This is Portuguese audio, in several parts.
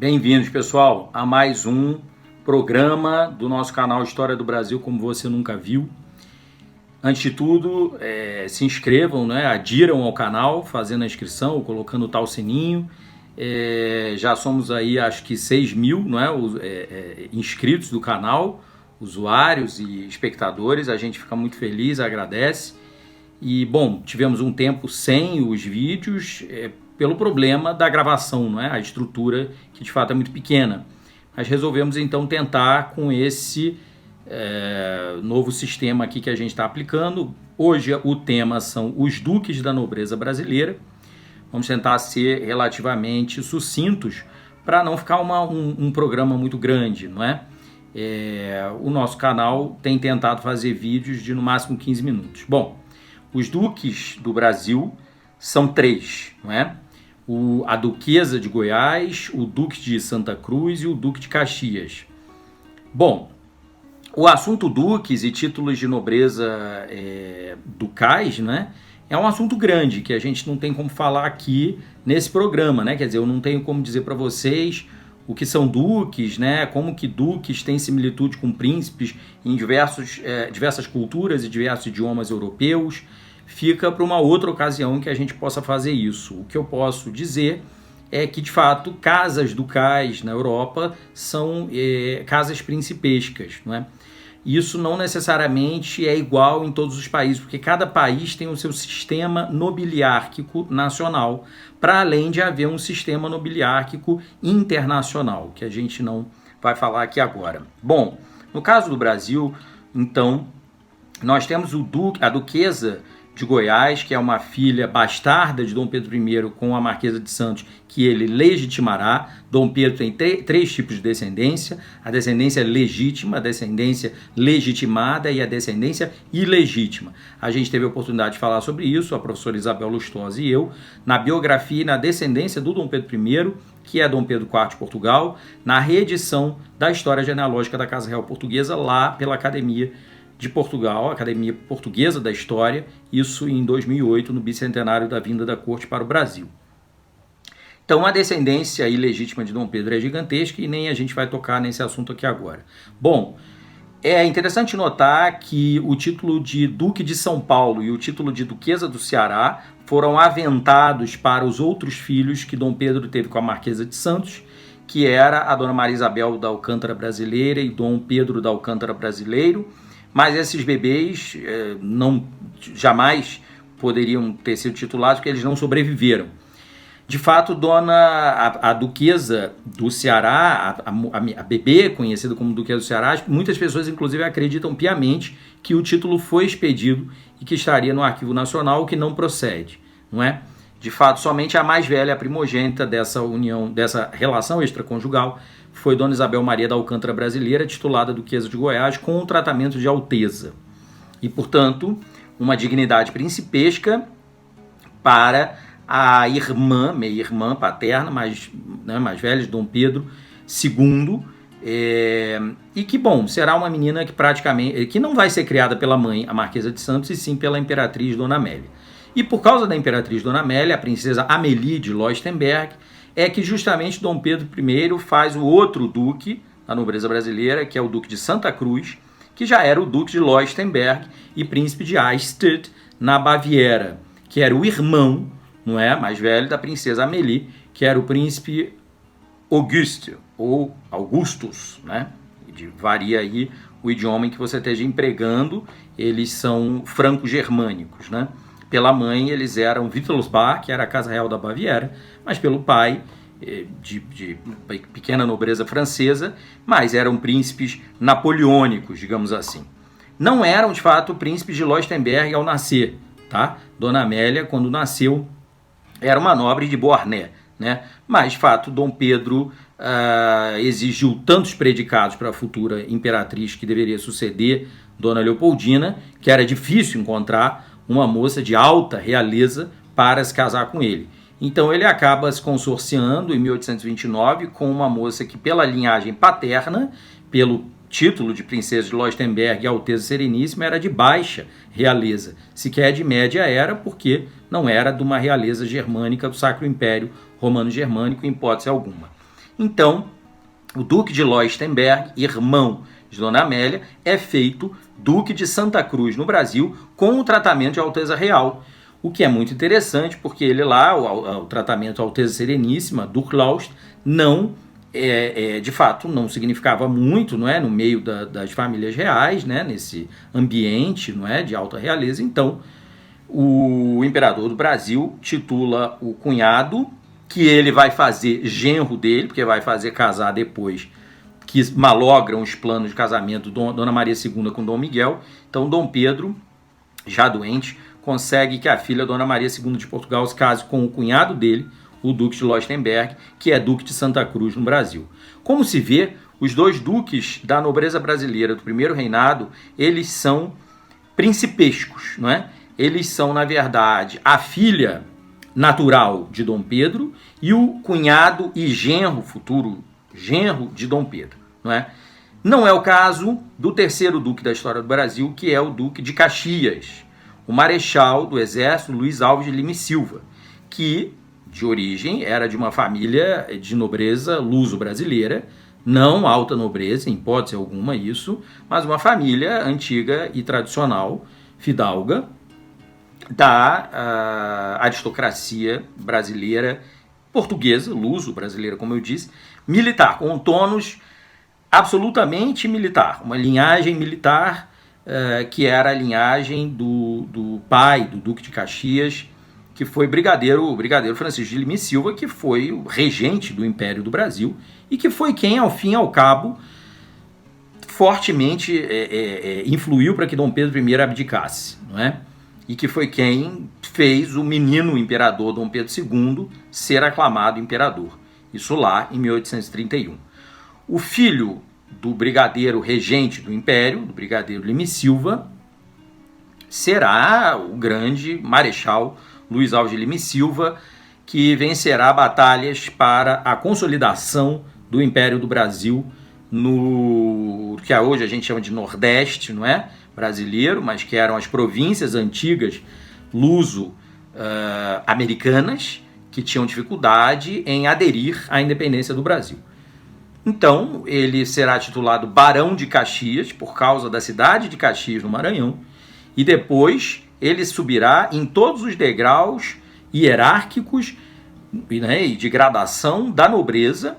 Bem-vindos, pessoal, a mais um programa do nosso canal História do Brasil como você nunca viu. Antes de tudo, se inscrevam, né? Adiram ao canal, fazendo a inscrição, colocando o tal sininho. Já somos aí, acho que 6 mil, não é? Inscritos do canal, usuários e espectadores. A gente fica muito feliz, agradece. E, bom, tivemos um tempo sem os vídeos, pelo problema da gravação, não é? A estrutura que de fato é muito pequena. Mas resolvemos então tentar com esse novo sistema aqui que a gente está aplicando. Hoje o tema são os duques da nobreza brasileira. Vamos tentar ser relativamente sucintos para não ficar um programa muito grande, não é? O nosso canal tem tentado fazer vídeos de no máximo 15 minutos. Bom, os duques do Brasil são 3, não é? A Duquesa de Goiás, o Duque de Santa Cruz e o Duque de Caxias. Bom, o assunto duques e títulos de nobreza ducais, né, é um assunto grande que a gente não tem como falar aqui nesse programa, né? Quer dizer, eu não tenho como dizer para vocês o que são duques, né? Como que duques têm similitude com príncipes em diversas culturas e diversos idiomas europeus. Fica para uma outra ocasião que a gente possa fazer isso. O que eu posso dizer é que, de fato, casas ducais na Europa são casas principescas, não é? Isso não necessariamente é igual em todos os países, porque cada país tem o seu sistema nobiliárquico nacional, para além de haver um sistema nobiliárquico internacional, que a gente não vai falar aqui agora. Bom, no caso do Brasil, então, nós temos a Duquesa de Goiás, que é uma filha bastarda de Dom Pedro I com a Marquesa de Santos, que ele legitimará. Dom Pedro tem 3 tipos de descendência: a descendência legítima, a descendência legitimada e a descendência ilegítima. A gente teve a oportunidade de falar sobre isso, a professora Isabel Lustosa e eu, na biografia e na descendência do Dom Pedro I, que é Dom Pedro IV de Portugal, na reedição da História Genealógica da Casa Real Portuguesa, lá pela Academia de Portugal, Academia Portuguesa da História, isso em 2008, no bicentenário da vinda da corte para o Brasil. Então, a descendência ilegítima de Dom Pedro é gigantesca e nem a gente vai tocar nesse assunto aqui agora. Bom, é interessante notar que o título de Duque de São Paulo e o título de Duquesa do Ceará foram aventados para os outros filhos que Dom Pedro teve com a Marquesa de Santos, que era a Dona Maria Isabel da Alcântara Brasileira e Dom Pedro da Alcântara Brasileiro. Mas esses bebês jamais poderiam ter sido titulados porque eles não sobreviveram. De fato, a Duquesa do Ceará, a bebê conhecida como Duquesa do Ceará, muitas pessoas inclusive acreditam piamente que o título foi expedido e que estaria no Arquivo Nacional, o que não procede, não é? De fato, somente a mais velha, a primogênita dessa união, dessa relação extraconjugal, foi Dona Isabel Maria da Alcântara Brasileira, titulada Duquesa de Goiás, com o tratamento de alteza. E, portanto, uma dignidade principesca para a irmã, meia-irmã paterna, mais velha, de Dom Pedro II, e que, bom, será uma menina que não vai ser criada pela mãe, a Marquesa de Santos, e sim pela imperatriz Dona Amélia. E por causa da imperatriz Dona Amélia, a princesa Amélie de Leuchtenberg, é que justamente Dom Pedro I faz o outro duque da nobreza brasileira, que é o Duque de Santa Cruz, que já era o Duque de Leuchtenberg e Príncipe de Eichstätt, na Baviera, que era o irmão, não é, mais velho da princesa Amélie, que era o Príncipe Auguste, ou Augustus, né? Varia aí o idioma em que você esteja empregando, eles são franco-germânicos, né? Pela mãe, eles eram Wittelsbach, que era a Casa Real da Baviera, mas pelo pai, de pequena nobreza francesa, mas eram príncipes napoleônicos, digamos assim. Não eram, de fato, príncipes de Leuchtenberg ao nascer, tá? Dona Amélia, quando nasceu, era uma nobre de Beauharnais, né? Mas, de fato, Dom Pedro exigiu tantos predicados para a futura imperatriz que deveria suceder Dona Leopoldina, que era difícil encontrar uma moça de alta realeza para se casar com ele. Então ele acaba se consorciando em 1829 com uma moça que, pela linhagem paterna, pelo título de princesa de Leuchtenberg e Alteza Sereníssima, era de baixa realeza. Sequer de média era, porque não era de uma realeza germânica do Sacro Império Romano Germânico, em hipótese alguma. Então, o Duque de Leuchtenberg, irmão de Dona Amélia, é feito Duque de Santa Cruz no Brasil com o tratamento de Alteza Real, o que é muito interessante porque ele lá, o tratamento Alteza Sereníssima, Durchlaucht, não de fato não significava muito, não é, no meio das famílias reais, né, nesse ambiente, não é, de alta realeza. Então o imperador do Brasil titula o cunhado, que ele vai fazer genro dele, porque vai fazer casar depois, que malogram os planos de casamento Dona Maria II com Dom Miguel. Então Dom Pedro, já doente, consegue que a filha Dona Maria II de Portugal se case com o cunhado dele, o Duque de Leuchtenberg, que é Duque de Santa Cruz no Brasil. Como se vê, os dois duques da nobreza brasileira do primeiro reinado, eles são principescos, não é? Eles são, na verdade, a filha natural de Dom Pedro e o cunhado e genro, futuro genro de Dom Pedro, não é? Não é o caso do terceiro duque da história do Brasil, que é o Duque de Caxias, o marechal do exército Luiz Alves de Lima e Silva, que de origem era de uma família de nobreza luso-brasileira, não alta nobreza, em hipótese alguma isso, mas uma família antiga e tradicional, fidalga, da aristocracia brasileira, portuguesa, luso-brasileira, como eu disse, militar, com um tônus absolutamente militar, uma linhagem militar que era a linhagem do pai do Duque de Caxias, que foi o brigadeiro Francisco de Lima e Silva, que foi o regente do Império do Brasil e que foi quem, ao fim e ao cabo, fortemente influiu para que Dom Pedro I abdicasse, não é? E que foi quem fez o menino imperador Dom Pedro II ser aclamado imperador. Isso lá em 1831. O filho do brigadeiro regente do Império, do brigadeiro Lima e Silva, será o grande marechal Luiz Alves de Lima e Silva, que vencerá batalhas para a consolidação do Império do Brasil no que hoje a gente chama de Nordeste, não é? Brasileiro, mas que eram as províncias antigas luso-americanas, que tinham dificuldade em aderir à independência do Brasil. Então, ele será titulado Barão de Caxias, por causa da cidade de Caxias, no Maranhão, e depois ele subirá em todos os degraus hierárquicos, né, e de gradação da nobreza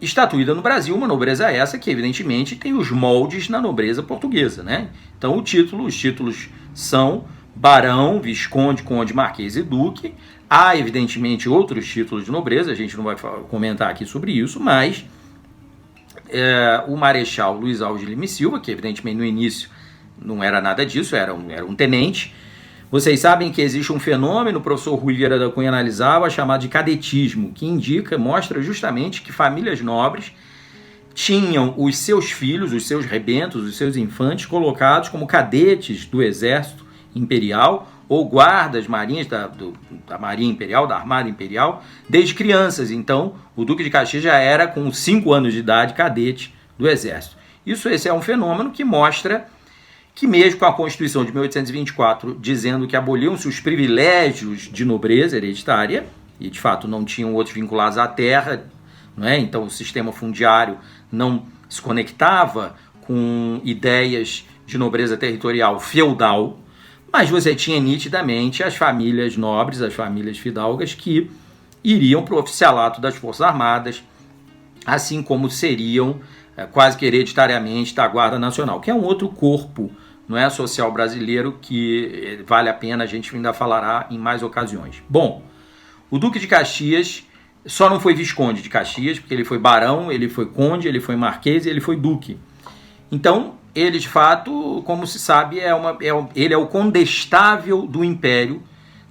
estatuída no Brasil, uma nobreza essa que, evidentemente, tem os moldes na nobreza portuguesa, né? Então, os títulos são barão, visconde, conde, marquês e duque. Há, evidentemente, outros títulos de nobreza, a gente não vai comentar aqui sobre isso, mas o marechal Luiz Alves de Lima e Silva, que, evidentemente, no início não era nada disso, era um tenente. Vocês sabem que existe um fenômeno, o professor Rui Vieira da Cunha analisava, chamado de cadetismo, que mostra justamente que famílias nobres tinham os seus filhos, os seus rebentos, os seus infantes colocados como cadetes do exército imperial ou guardas marinhas da Marinha Imperial, da Armada Imperial, desde crianças. Então, o Duque de Caxias já era, com 5 anos de idade, cadete do exército. Esse é um fenômeno que mostra que mesmo com a Constituição de 1824, dizendo que aboliam-se os privilégios de nobreza hereditária, e de fato não tinham outros vinculados à terra, não é? Então o sistema fundiário não se conectava com ideias de nobreza territorial feudal, mas você tinha nitidamente as famílias nobres, as famílias fidalgas, que iriam para o oficialato das Forças Armadas, assim como seriam quase que hereditariamente da Guarda Nacional, que é um outro corpo, não é, social brasileiro, que vale a pena, a gente ainda falará em mais ocasiões. Bom, o Duque de Caxias só não foi Visconde de Caxias, porque ele foi barão, ele foi conde, ele foi marquês e ele foi duque. Então, ele de fato, como se sabe, ele é o condestável do Império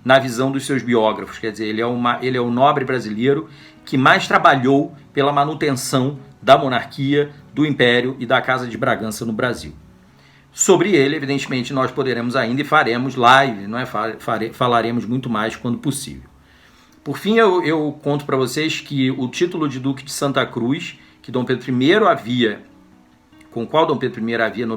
na visão dos seus biógrafos, quer dizer, ele é o nobre brasileiro que mais trabalhou pela manutenção da monarquia, do Império e da Casa de Bragança no Brasil. Sobre ele, evidentemente, nós poderemos ainda e faremos live, não é? Falaremos muito mais quando possível. Por fim, eu conto para vocês que o título de Duque de Santa Cruz, que Dom Pedro I com o qual Dom Pedro I havia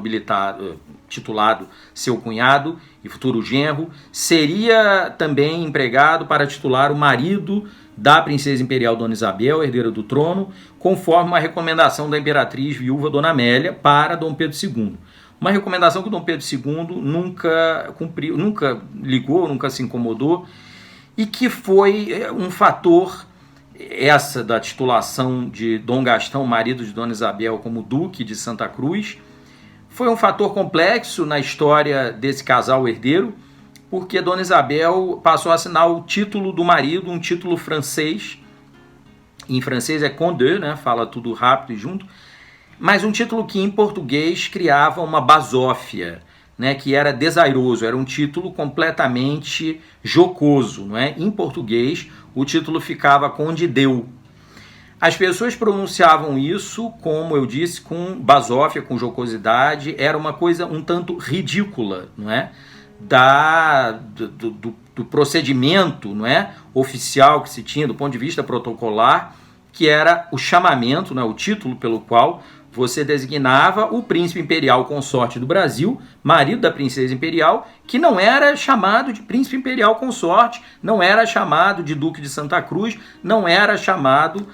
titulado seu cunhado e futuro genro, seria também empregado para titular o marido da princesa imperial Dona Isabel, herdeira do trono, conforme uma recomendação da imperatriz viúva Dona Amélia para Dom Pedro II. Uma recomendação que o Dom Pedro II nunca cumpriu, nunca ligou, nunca se incomodou, e que foi um fator, essa da titulação de Dom Gastão, marido de Dona Isabel, como Duque de Santa Cruz, foi um fator complexo na história desse casal herdeiro, porque Dona Isabel passou a assinar o título do marido, um título francês. Em francês é Condé, né? Fala tudo rápido e junto. Mas um título que em português criava uma basófia, né? Que era desairoso, era um título completamente jocoso, não é? Em português, o título ficava Conde Deu. As pessoas pronunciavam isso, como eu disse, com basófia, com jocosidade. Era uma coisa um tanto ridícula, não é? Do procedimento, não é, oficial que se tinha do ponto de vista protocolar, que era o chamamento, não é, o título pelo qual você designava o príncipe imperial consorte do Brasil, marido da princesa imperial, que não era chamado de príncipe imperial consorte, não era chamado de duque de Santa Cruz, não era chamado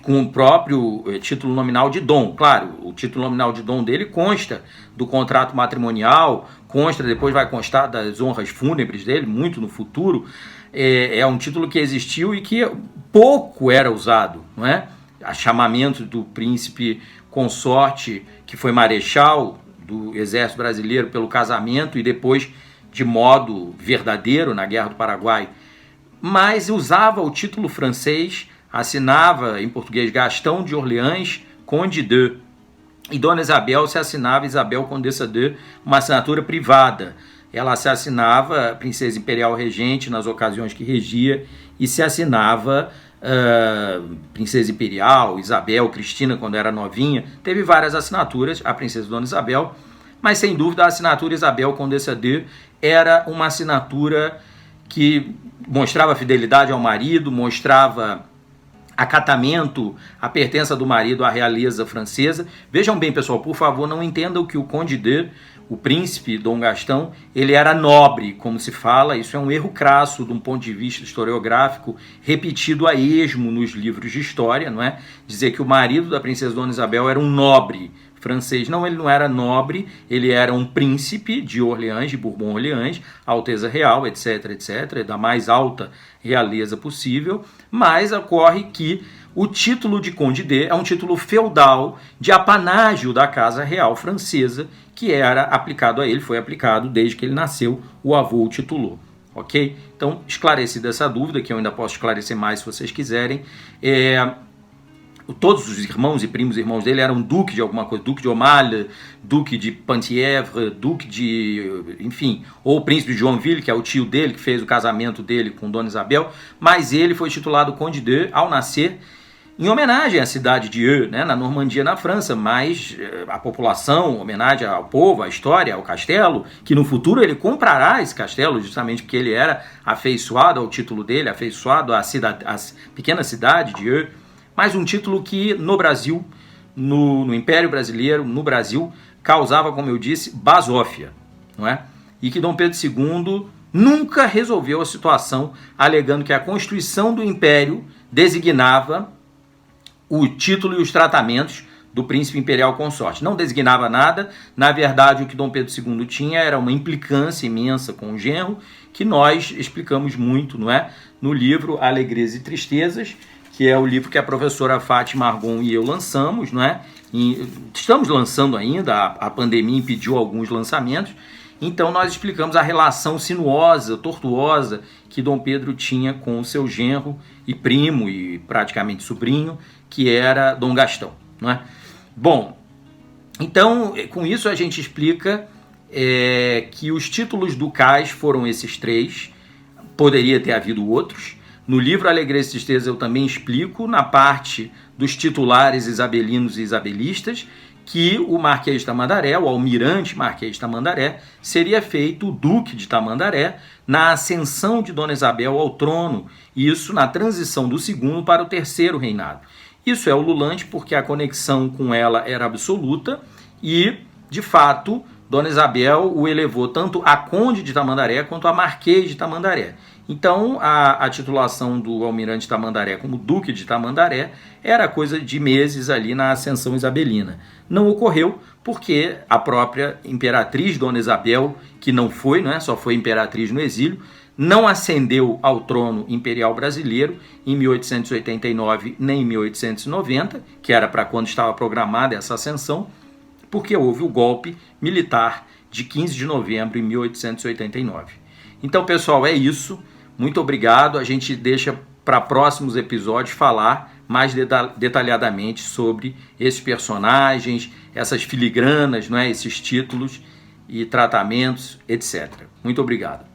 com o próprio título nominal de dom. Claro, o título nominal de dom dele consta do contrato matrimonial, consta, depois vai constar das honras fúnebres dele, muito no futuro. É um título que existiu e que pouco era usado, não é? A chamamento do príncipe consorte, que foi marechal do exército brasileiro pelo casamento e depois de modo verdadeiro na Guerra do Paraguai, mas usava o título francês, assinava em português Gastão de Orleans, Conde de, e Dona Isabel se assinava Isabel Condessa de, uma assinatura privada. Ela se assinava Princesa Imperial Regente nas ocasiões que regia e se assinava Princesa Imperial, Isabel, Cristina quando era novinha. Teve várias assinaturas, a Princesa Dona Isabel, mas sem dúvida a assinatura Isabel Condessa de era uma assinatura que mostrava fidelidade ao marido, mostrava acatamento, a pertença do marido à realeza francesa. Vejam bem, pessoal, por favor, não entendam que o Conde de, o príncipe Dom Gastão, ele era nobre, como se fala. Isso é um erro crasso de um ponto de vista historiográfico, repetido a esmo nos livros de história, não é? Dizer que o marido da princesa Dona Isabel era um nobre francês. Não, ele não era nobre, ele era um príncipe de Orleans, de Bourbon-Orleans, Alteza Real, etc, etc, da mais alta realeza possível, mas ocorre que o título de Conde de é um título feudal de apanágio da Casa Real Francesa, que era aplicado a ele, foi aplicado desde que ele nasceu, o avô o titulou, ok? Então, esclarecida essa dúvida, que eu ainda posso esclarecer mais se vocês quiserem, todos os irmãos e primos irmãos dele eram duque de alguma coisa, duque de Aumale, duque de Penthièvre, duque de, enfim, ou o príncipe de Joinville, que é o tio dele, que fez o casamento dele com Dona Isabel, mas ele foi titulado Conde de ao nascer, em homenagem à cidade de Eu, né, na Normandia, na França, mas a população, homenagem ao povo, à história, ao castelo, que no futuro ele comprará esse castelo, justamente porque ele era afeiçoado ao título dele, afeiçoado à pequena cidade de Eu, mas um título que no Brasil, no Império Brasileiro, no Brasil, causava, como eu disse, basófia, não é? E que Dom Pedro II nunca resolveu a situação, alegando que a Constituição do Império designava o título e os tratamentos do príncipe imperial consorte. Não designava nada, na verdade o que Dom Pedro II tinha era uma implicância imensa com o genro, que nós explicamos muito, não é? No livro Alegrias e Tristezas, que é o livro que a professora Fátima Argon e eu lançamos, não é? E estamos lançando ainda, a pandemia impediu alguns lançamentos, então nós explicamos a relação sinuosa, tortuosa, que Dom Pedro tinha com o seu genro e primo e praticamente sobrinho, que era Dom Gastão, não é? Bom, então com isso a gente explica que os títulos ducais foram esses três, poderia ter havido outros. No livro Alegrias e Tristezas eu também explico, na parte dos titulares isabelinos e isabelistas, que o Marquês de Tamandaré, o almirante Marquês de Tamandaré, seria feito o Duque de Tamandaré na ascensão de Dona Isabel ao trono, isso na transição do segundo para o terceiro reinado. Isso é ululante porque a conexão com ela era absoluta e, de fato, Dona Isabel o elevou tanto a Conde de Tamandaré quanto a Marquês de Tamandaré. Então, a titulação do almirante Tamandaré como Duque de Tamandaré era coisa de meses ali na ascensão isabelina. Não ocorreu porque a própria imperatriz Dona Isabel, que não foi, né, só foi imperatriz no exílio, não ascendeu ao trono imperial brasileiro em 1889 nem em 1890, que era para quando estava programada essa ascensão, porque houve o golpe militar de 15 de novembro de 1889. Então, pessoal, é isso. Muito obrigado. A gente deixa para próximos episódios falar mais detalhadamente sobre esses personagens, essas filigranas, não é? Esses títulos e tratamentos, etc. Muito obrigado.